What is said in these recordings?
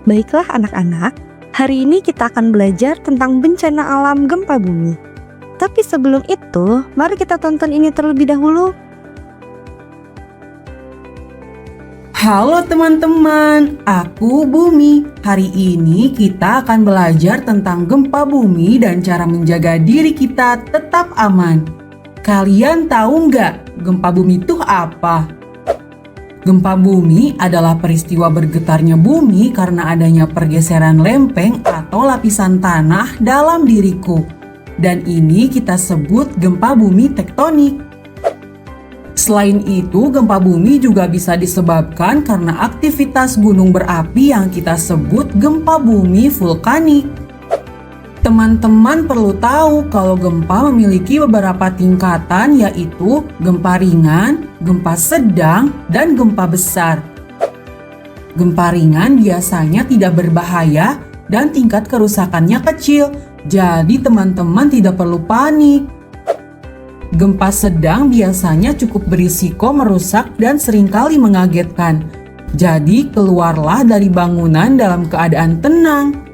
Baiklah anak-anak, hari ini kita akan belajar tentang bencana alam gempa bumi. Tapi sebelum itu, mari kita tonton ini terlebih dahulu. Halo teman-teman, aku Bumi. Hari ini kita akan belajar tentang gempa bumi dan cara menjaga diri kita tetap aman. Kalian tahu nggak gempa bumi itu apa? Gempa bumi adalah peristiwa bergetarnya bumi karena adanya pergeseran lempeng atau lapisan tanah dalam diriku. Dan ini kita sebut gempa bumi tektonik. Selain itu, gempa bumi juga bisa disebabkan karena aktivitas gunung berapi yang kita sebut gempa bumi vulkanik. Teman-teman perlu tahu kalau gempa memiliki beberapa tingkatan, yaitu gempa ringan, gempa sedang, dan gempa besar. Gempa ringan biasanya tidak berbahaya dan tingkat kerusakannya kecil, jadi teman-teman tidak perlu panik. Gempa sedang biasanya cukup berisiko merusak dan seringkali mengagetkan. Jadi keluarlah dari bangunan dalam keadaan tenang.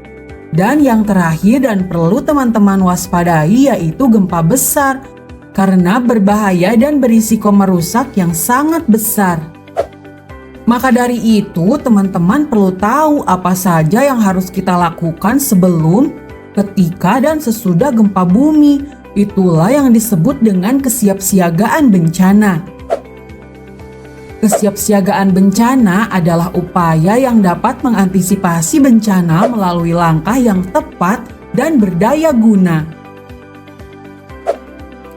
Dan yang terakhir dan perlu teman-teman waspadai yaitu gempa besar, karena berbahaya dan berisiko merusak yang sangat besar. Maka dari itu teman-teman perlu tahu apa saja yang harus kita lakukan sebelum, ketika, dan sesudah gempa bumi. Itulah yang disebut dengan kesiapsiagaan bencana. Kesiapsiagaan bencana adalah upaya yang dapat mengantisipasi bencana melalui langkah yang tepat dan berdaya guna.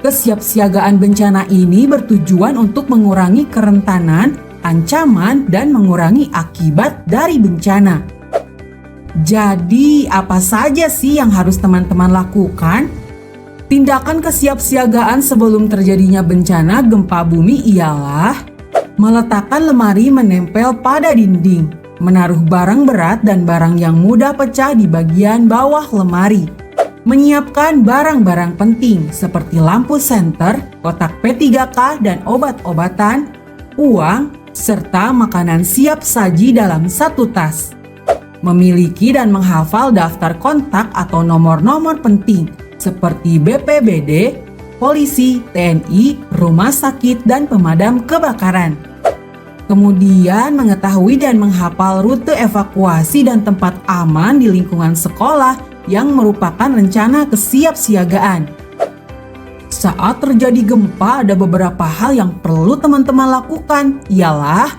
Kesiapsiagaan bencana ini bertujuan untuk mengurangi kerentanan, ancaman, dan mengurangi akibat dari bencana. Jadi, apa saja sih yang harus teman-teman lakukan? Tindakan kesiapsiagaan sebelum terjadinya bencana gempa bumi ialah meletakkan lemari menempel pada dinding, menaruh barang berat dan barang yang mudah pecah di bagian bawah lemari, menyiapkan barang-barang penting seperti lampu senter, kotak P3K dan obat-obatan, uang, serta makanan siap saji dalam satu tas. Memiliki dan menghafal daftar kontak atau nomor-nomor penting seperti BPBD, polisi, TNI, rumah sakit, dan pemadam kebakaran. Kemudian mengetahui dan menghafal rute evakuasi dan tempat aman di lingkungan sekolah yang merupakan rencana kesiapsiagaan. Saat terjadi gempa ada beberapa hal yang perlu teman-teman lakukan, ialah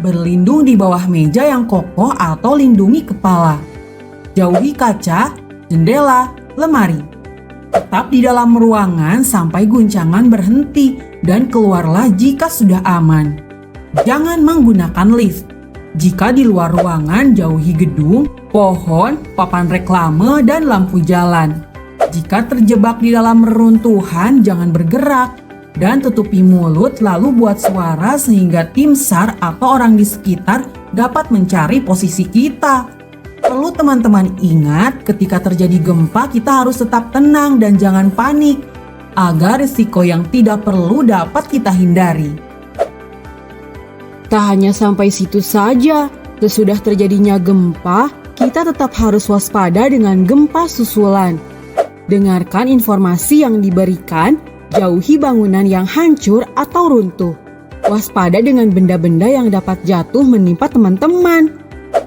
berlindung di bawah meja yang kokoh atau lindungi kepala. Jauhi kaca, jendela, lemari. Tetap di dalam ruangan sampai guncangan berhenti dan keluarlah jika sudah aman. Jangan menggunakan lift. Jika di luar ruangan, jauhi gedung, pohon, papan reklame, dan lampu jalan. Jika terjebak di dalam reruntuhan, jangan bergerak dan tutupi mulut lalu buat suara sehingga tim SAR atau orang di sekitar dapat mencari posisi kita. Perlu teman-teman ingat, ketika terjadi gempa kita harus tetap tenang dan jangan panik, agar risiko yang tidak perlu dapat kita hindari. Tak hanya sampai situ saja, sesudah terjadinya gempa, kita tetap harus waspada dengan gempa susulan. Dengarkan informasi yang diberikan, jauhi bangunan yang hancur atau runtuh. Waspada dengan benda-benda yang dapat jatuh menimpa teman-teman.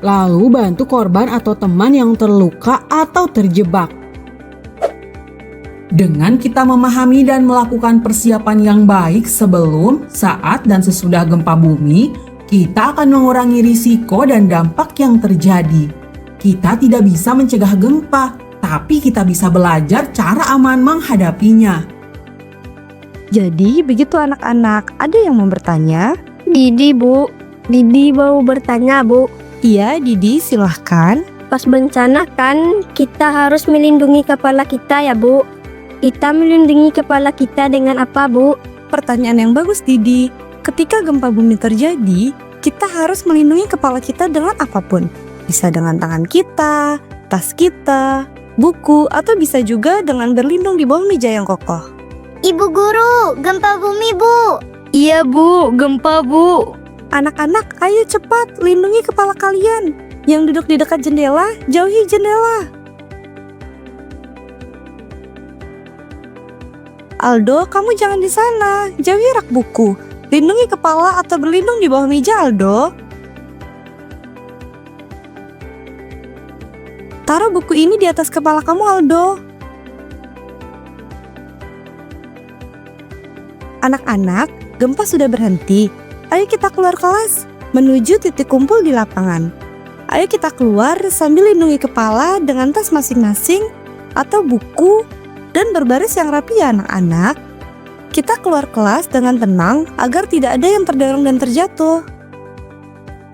Lalu bantu korban atau teman yang terluka atau terjebak. Dengan kita memahami dan melakukan persiapan yang baik sebelum, saat, dan sesudah gempa bumi, kita akan mengurangi risiko dan dampak yang terjadi. Kita tidak bisa mencegah gempa, tapi kita bisa belajar cara aman menghadapinya. Jadi begitu anak-anak, ada yang mau bertanya? Didi Bu, Didi mau bertanya Bu. Iya Didi, silahkan. Pas bencana kan kita harus melindungi kepala kita ya Bu. Kita melindungi kepala kita dengan apa Bu? Pertanyaan yang bagus Didi. Ketika gempa bumi terjadi, kita harus melindungi kepala kita dengan apapun. Bisa dengan tangan kita, tas kita, buku, atau bisa juga dengan berlindung di bawah meja yang kokoh. Ibu guru, gempa bumi Bu. Iya Bu, gempa Bu. Anak-anak, ayo cepat lindungi kepala kalian. Yang duduk di dekat jendela, jauhi jendela. Aldo, kamu jangan di sana. Jauhi rak buku. Lindungi kepala atau berlindung di bawah meja, Aldo. Taruh buku ini di atas kepala kamu, Aldo. Anak-anak, gempa sudah berhenti. Ayo kita keluar kelas, menuju titik kumpul di lapangan. Ayo kita keluar sambil lindungi kepala dengan tas masing-masing atau buku dan berbaris yang rapi ya anak-anak. Kita keluar kelas dengan tenang agar tidak ada yang terdorong dan terjatuh.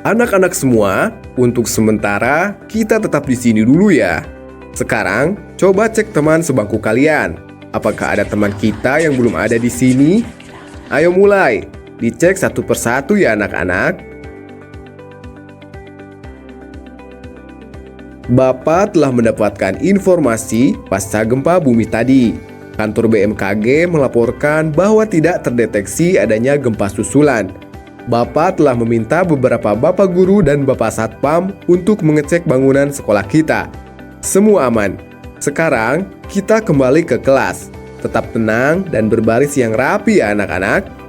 Anak-anak semua, untuk sementara kita tetap di sini dulu ya. Sekarang, coba cek teman sebangku kalian. Apakah ada teman kita yang belum ada di sini? Ayo mulai, dicek satu persatu ya anak-anak. Bapak telah mendapatkan informasi pasca gempa bumi tadi. Kantor BMKG melaporkan bahwa tidak terdeteksi adanya gempa susulan. Bapak telah meminta beberapa bapak guru dan bapak satpam untuk mengecek bangunan sekolah kita. Semua aman. Sekarang kita kembali ke kelas. Tetap tenang dan berbaris yang rapi ya anak-anak.